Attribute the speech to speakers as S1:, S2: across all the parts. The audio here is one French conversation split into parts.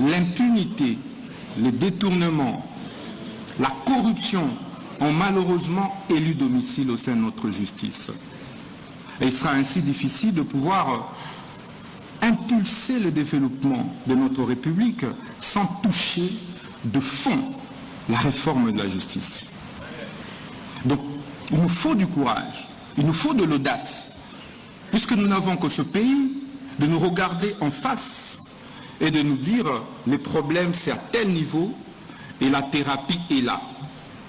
S1: l'impunité, le détournement, la corruption ont malheureusement élu domicile au sein de notre justice. Et il sera ainsi difficile de pouvoir impulser le développement de notre République sans toucher de fond la réforme de la justice. Donc, il nous faut du courage, il nous faut de l'audace, puisque nous n'avons que ce pays, de nous regarder en face et de nous dire les problèmes c'est à tel niveau et la thérapie est là.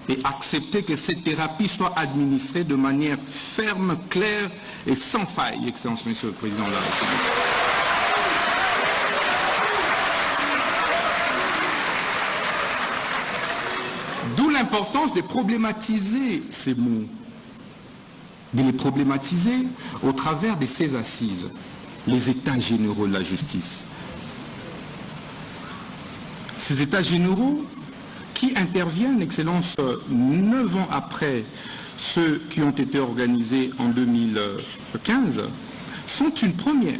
S1: Et accepter que cette thérapie soit administrée de manière ferme, claire et sans faille, Excellence Monsieur le Président de la République. D'où l'importance de problématiser ces mots, de les problématiser au travers de ces assises, les états généraux de la justice. Ces états généraux qui interviennent, Excellence, 9 ans après ceux qui ont été organisés en 2015, sont une première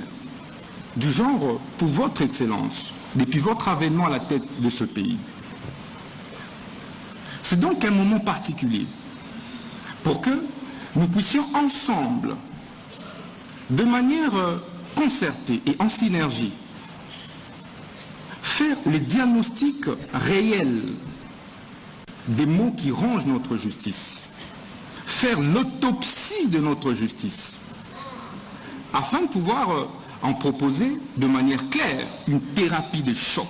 S1: du genre pour votre Excellence, depuis votre avènement à la tête de ce pays. C'est donc un moment particulier pour que nous puissions ensemble, de manière concertée et en synergie, faire les diagnostics réels des maux qui rongent notre justice, faire l'autopsie de notre justice, afin de pouvoir en proposer de manière claire une thérapie de choc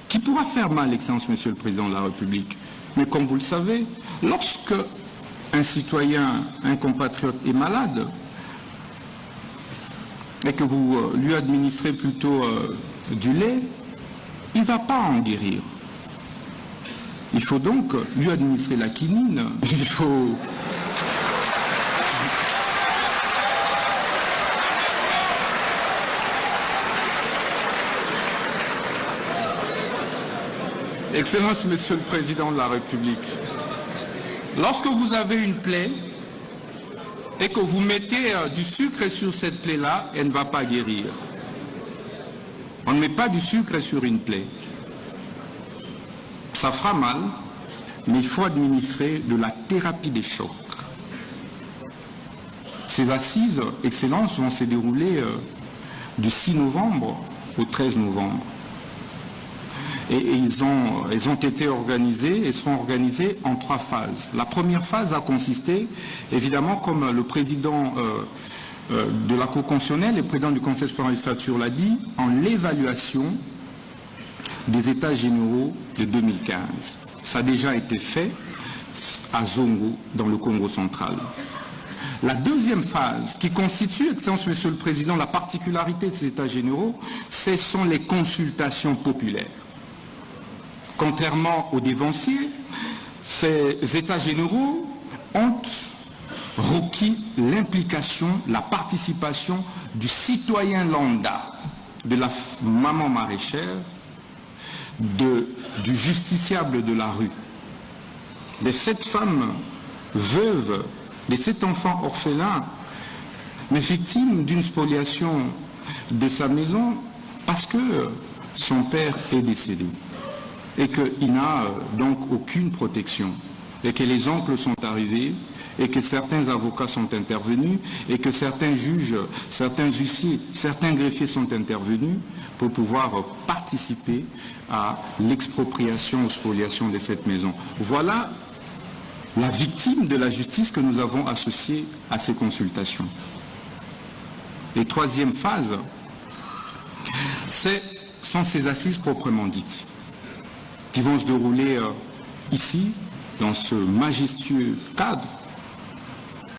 S1: qui pourra faire mal, Excellence Monsieur le Président de la République. Mais comme vous le savez, lorsque un citoyen, un compatriote est malade, et que vous lui administrez plutôt du lait, il ne va pas en guérir. Il faut donc lui administrer la quinine. Il faut... Excellence, Monsieur le Président de la République, lorsque vous avez une plaie et que vous mettez du sucre sur cette plaie-là, elle ne va pas guérir. On ne met pas du sucre sur une plaie. Ça fera mal, mais il faut administrer de la thérapie des chocs. Ces assises, Excellence, vont se dérouler du 6 novembre au 13 novembre. Et elles ont été organisées et seront organisées en 3 phases. La première phase a consisté, évidemment, comme le président de la Cour constitutionnelle, le président du Conseil supérieur de la magistrature l'a dit, en l'évaluation des états généraux de 2015. Ça a déjà été fait à Zongo, dans le Congo central. La deuxième phase, qui constitue, Excellence Monsieur le Président, la particularité de ces états généraux, ce sont les consultations populaires. Contrairement aux dévanciers, ces états généraux ont requis l'implication, la participation du citoyen lambda, de la maman maraîchère, du justiciable de la rue, de cette femme veuve, de cet enfant orphelin, mais victime d'une spoliation de sa maison parce que son père est décédé et qu'il n'a donc aucune protection, et que les oncles sont arrivés, et que certains avocats sont intervenus, et que certains juges, certains huissiers, certains greffiers sont intervenus pour pouvoir participer à l'expropriation ou spoliation de cette maison. Voilà la victime de la justice que nous avons associée à ces consultations. Et troisième phase, sont ces assises proprement dites, qui vont se dérouler ici, dans ce majestueux cadre